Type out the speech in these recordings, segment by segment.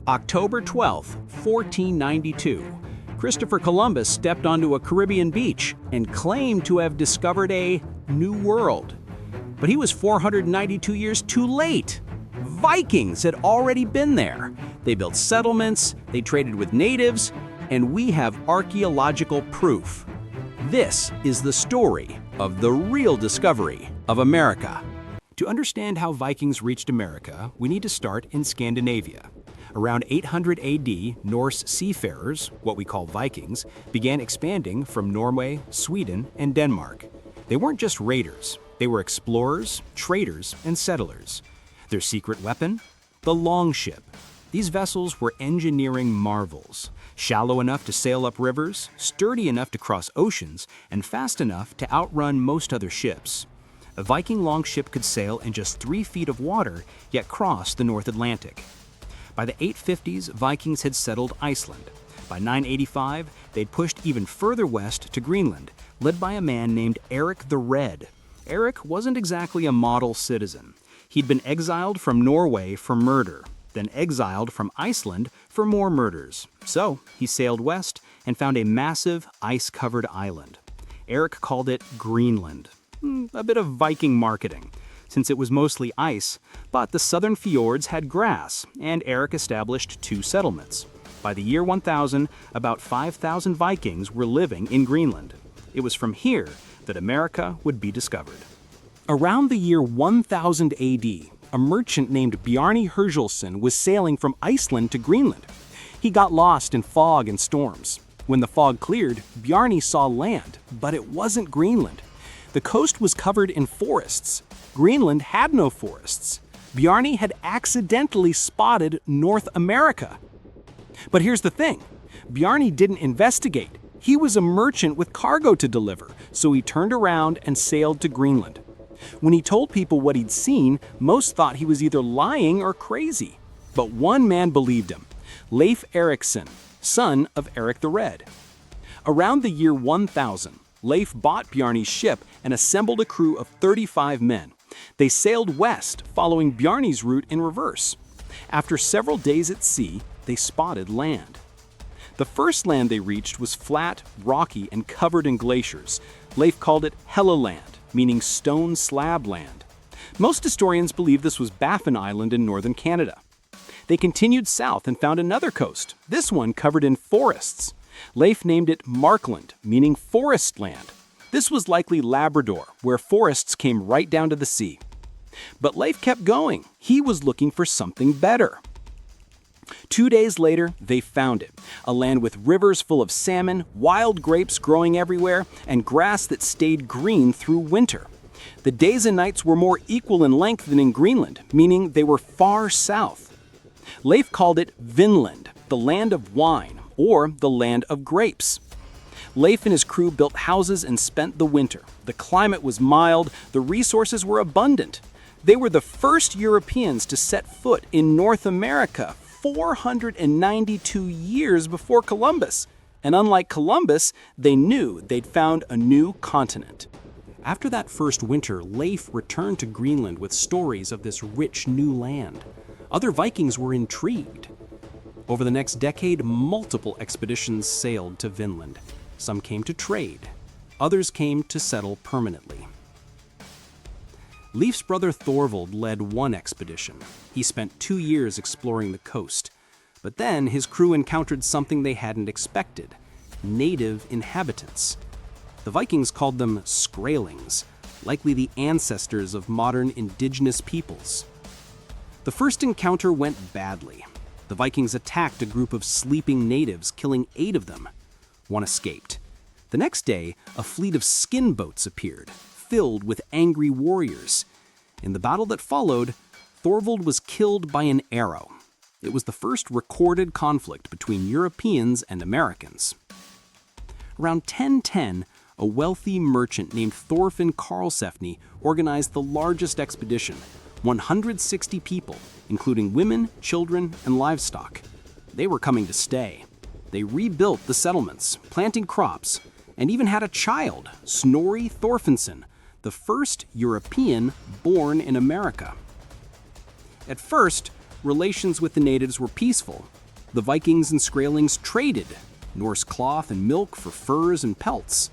October 12, 1492. Christopher Columbus stepped onto a Caribbean beach and claimed to have discovered a new world. But he was 492 years too late. Vikings had already been there. They built settlements, they traded with natives, and we have archaeological proof. This is the story of the real discovery of America. To understand how Vikings reached America, we need to start in Scandinavia. Around 800 AD, Norse seafarers, what we call Vikings, began expanding from Norway, Sweden, and Denmark. They weren't just raiders, they were explorers, traders, and settlers. Their secret weapon? The longship. These vessels were engineering marvels, shallow enough to sail up rivers, sturdy enough to cross oceans, and fast enough to outrun most other ships. A Viking longship could sail in just 3 feet of water, yet cross the North Atlantic. By the 850s, Vikings had settled Iceland. By 985, they'd pushed even further west to Greenland, led by a man named Eric the Red. Eric wasn't exactly a model citizen. He'd been exiled from Norway for murder, then exiled from Iceland for more murders. So he sailed west and found a massive ice-covered island. Eric called it Greenland. A bit of Viking marketing, since it was mostly ice, but the southern fjords had grass, and Eric established 2 settlements. By the year 1000, about 5,000 Vikings were living in Greenland. It was from here that America would be discovered. Around the year 1000 AD, a merchant named Bjarni Herjolfsson was sailing from Iceland to Greenland. He got lost in fog and storms. When the fog cleared, Bjarni saw land, but it wasn't Greenland. The coast was covered in forests. Greenland had no forests. Bjarni had accidentally spotted North America. But here's the thing. Bjarni didn't investigate. He was a merchant with cargo to deliver, so he turned around and sailed to Greenland. When he told people what he'd seen, most thought he was either lying or crazy. But one man believed him, Leif Erikson, son of Eric the Red. Around the year 1000, Leif bought Bjarni's ship and assembled a crew of 35 men. They sailed west, following Bjarni's route in reverse. After several days at sea, they spotted land. The first land they reached was flat, rocky, and covered in glaciers. Leif called it Helluland, meaning stone slab land. Most historians believe this was Baffin Island in northern Canada. They continued south and found another coast, this one covered in forests. Leif named it Markland, meaning forest land. This was likely Labrador, where forests came right down to the sea. But Leif kept going. He was looking for something better. 2 days later, they found it, a land with rivers full of salmon, wild grapes growing everywhere, and grass that stayed green through winter. The days and nights were more equal in length than in Greenland, meaning they were far south. Leif called it Vinland, the land of wine, or the land of grapes. Leif and his crew built houses and spent the winter. The climate was mild, the resources were abundant. They were the first Europeans to set foot in North America 492 years before Columbus. And unlike Columbus, they knew they'd found a new continent. After that first winter, Leif returned to Greenland with stories of this rich new land. Other Vikings were intrigued. Over the next decade, multiple expeditions sailed to Vinland. Some came to trade. Others came to settle permanently. Leif's brother Thorvald led one expedition. He spent 2 years exploring the coast. But then his crew encountered something they hadn't expected: native inhabitants. The Vikings called them Skraelings, likely the ancestors of modern indigenous peoples. The first encounter went badly. The Vikings attacked a group of sleeping natives, killing 8 of them. One escaped. The next day, a fleet of skin boats appeared, filled with angry warriors. In the battle that followed, Thorvald was killed by an arrow. It was the first recorded conflict between Europeans and Americans. Around 1010, a wealthy merchant named Thorfinn Karlsefni organized the largest expedition, 160 people, including women, children, and livestock. They were coming to stay. They rebuilt the settlements, planting crops, and even had a child, Snorri Thorfinnsson, the first European born in America. At first, Relations with the natives were peaceful. The Vikings and Skraelings traded Norse cloth and milk for furs and pelts.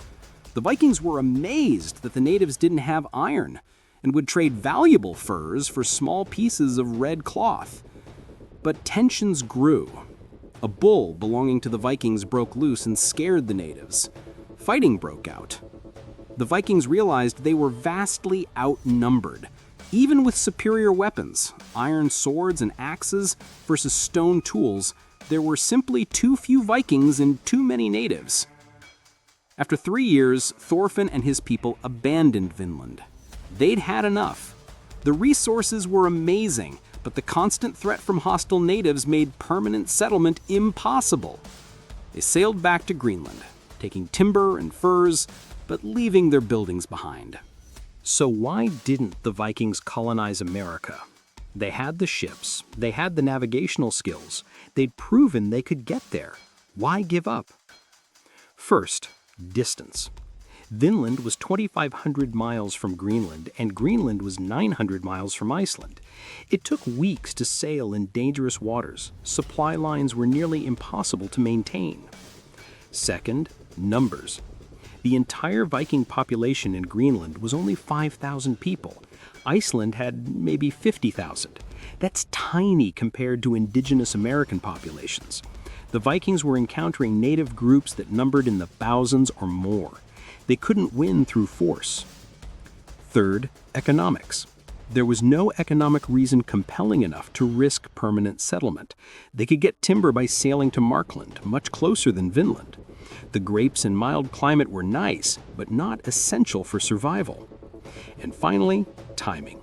The Vikings were amazed that the natives didn't have iron and would trade valuable furs for small pieces of red cloth. But tensions grew. A bull belonging to the Vikings broke loose and scared the natives. Fighting broke out. The Vikings realized they were vastly outnumbered, even with superior weapons, iron swords and axes versus stone tools. There were simply too few Vikings and too many natives. After 3 years, Thorfinn and his people abandoned Vinland. They'd had enough. The resources were amazing, but the constant threat from hostile natives made permanent settlement impossible. They sailed back to Greenland, taking timber and furs, but leaving their buildings behind. So why didn't the Vikings colonize America? They had the ships, they had the navigational skills, they'd proven they could get there. Why give up? First, distance. Vinland was 2,500 miles from Greenland, and Greenland was 900 miles from Iceland. It took weeks to sail in dangerous waters. Supply lines were nearly impossible to maintain. Second, numbers. The entire Viking population in Greenland was only 5,000 people. Iceland had maybe 50,000. That's tiny compared to indigenous American populations. The Vikings were encountering native groups that numbered in the thousands or more. They couldn't win through force. Third, economics. There was no economic reason compelling enough to risk permanent settlement. They could get timber by sailing to Markland, much closer than Vinland. The grapes and mild climate were nice, but not essential for survival. And finally, timing.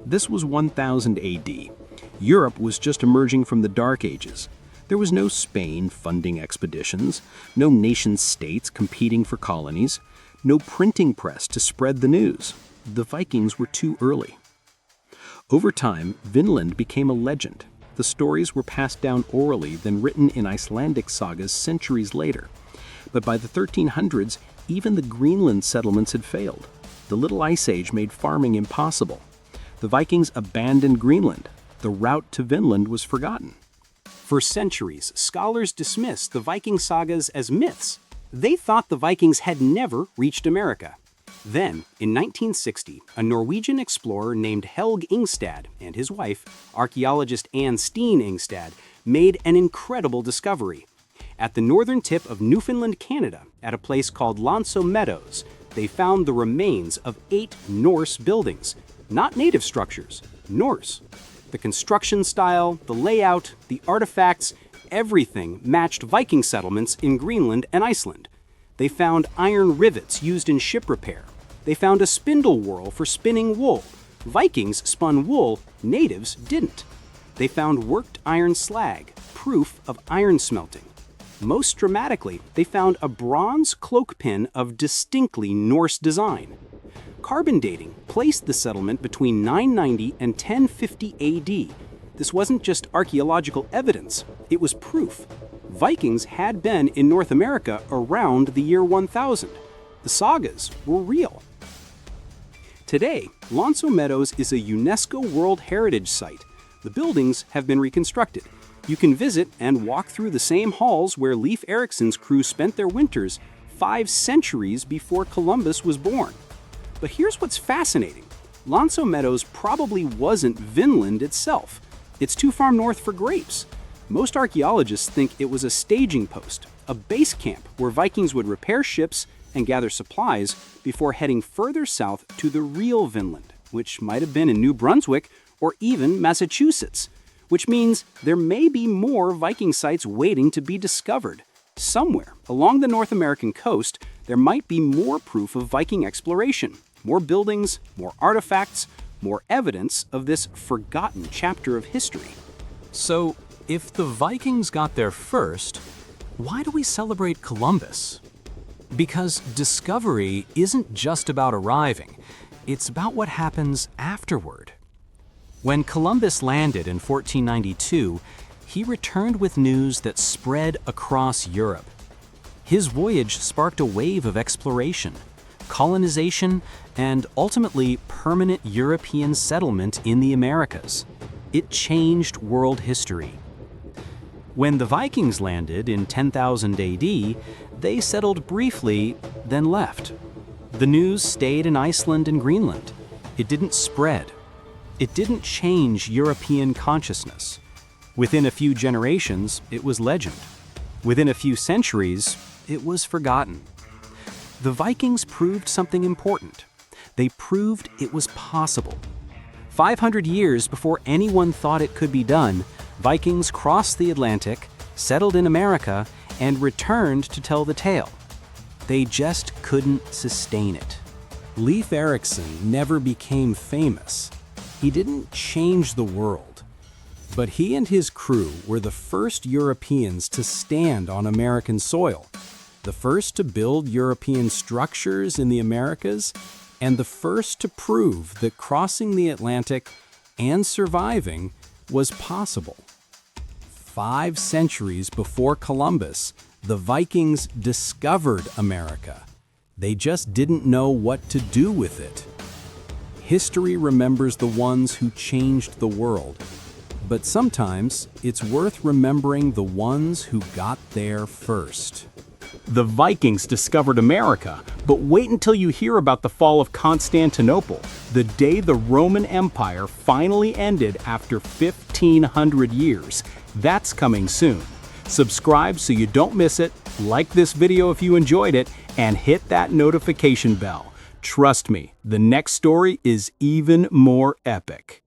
This was 1000 AD. Europe was just emerging from the Dark Ages. There was no Spain funding expeditions, no nation-states competing for colonies, no printing press to spread the news. The Vikings were too early. Over time, Vinland became a legend. The stories were passed down orally, then written in Icelandic sagas centuries later. But by the 1300s, even the Greenland settlements had failed. The Little Ice Age made farming impossible. The Vikings abandoned Greenland. The route to Vinland was forgotten. For centuries, scholars dismissed the Viking sagas as myths. They thought the Vikings had never reached America. Then, in 1960, a Norwegian explorer named Helge Ingstad and his wife, archaeologist Anne Steen Ingstad, made an incredible discovery. At the northern tip of Newfoundland, Canada, at a place called Lanso Meadows, they found the remains of 8 Norse buildings. Not native structures, Norse. The construction style, the layout, the artifacts, everything matched Viking settlements in Greenland and Iceland. They found iron rivets used in ship repair. They found a spindle whorl for spinning wool. Vikings spun wool, natives didn't. They found worked iron slag, proof of iron smelting. Most dramatically, they found a bronze cloak pin of distinctly Norse design. Carbon dating placed the settlement between 990 and 1050 AD. This wasn't just archaeological evidence, it was proof. Vikings had been in North America around the year 1000. The sagas were real. Today, Lanso Meadows is a UNESCO World Heritage Site. The buildings have been reconstructed. You can visit and walk through the same halls where Leif Erikson's crew spent their winters 5 centuries before Columbus was born. But here's what's fascinating. Lanso Meadows probably wasn't Vinland itself. It's too far north for grapes. Most archaeologists think it was a staging post, a base camp where Vikings would repair ships and gather supplies before heading further south to the real Vinland, which might have been in New Brunswick or even Massachusetts, which means there may be more Viking sites waiting to be discovered. Somewhere along the North American coast, there might be more proof of Viking exploration, more buildings, more artifacts, more evidence of this forgotten chapter of history. So, if the Vikings got there first, why do we celebrate Columbus? Because discovery isn't just about arriving, it's about what happens afterward. When Columbus landed in 1492, he returned with news that spread across Europe. His voyage sparked a wave of exploration, colonization, and ultimately permanent European settlement in the Americas. It changed world history. When the Vikings landed in 10,000 AD, they settled briefly, then left. The news stayed in Iceland and Greenland. It didn't spread. It didn't change European consciousness. Within a few generations, it was legend. Within a few centuries, it was forgotten. The Vikings proved something important. They proved it was possible. 500 years before anyone thought it could be done, Vikings crossed the Atlantic, settled in America, and returned to tell the tale. They just couldn't sustain it. Leif Erikson never became famous. He didn't change the world. But he and his crew were the first Europeans to stand on American soil, the first to build European structures in the Americas, and the first to prove that crossing the Atlantic and surviving was possible. 5 centuries before Columbus, the Vikings discovered America. They just didn't know what to do with it. History remembers the ones who changed the world, but sometimes it's worth remembering the ones who got there first. The Vikings discovered America, but wait until you hear about the fall of Constantinople, the day the Roman Empire finally ended after 1,500 years. That's coming soon. Subscribe so you don't miss it, like this video if you enjoyed it, and hit that notification bell. Trust me, the next story is even more epic.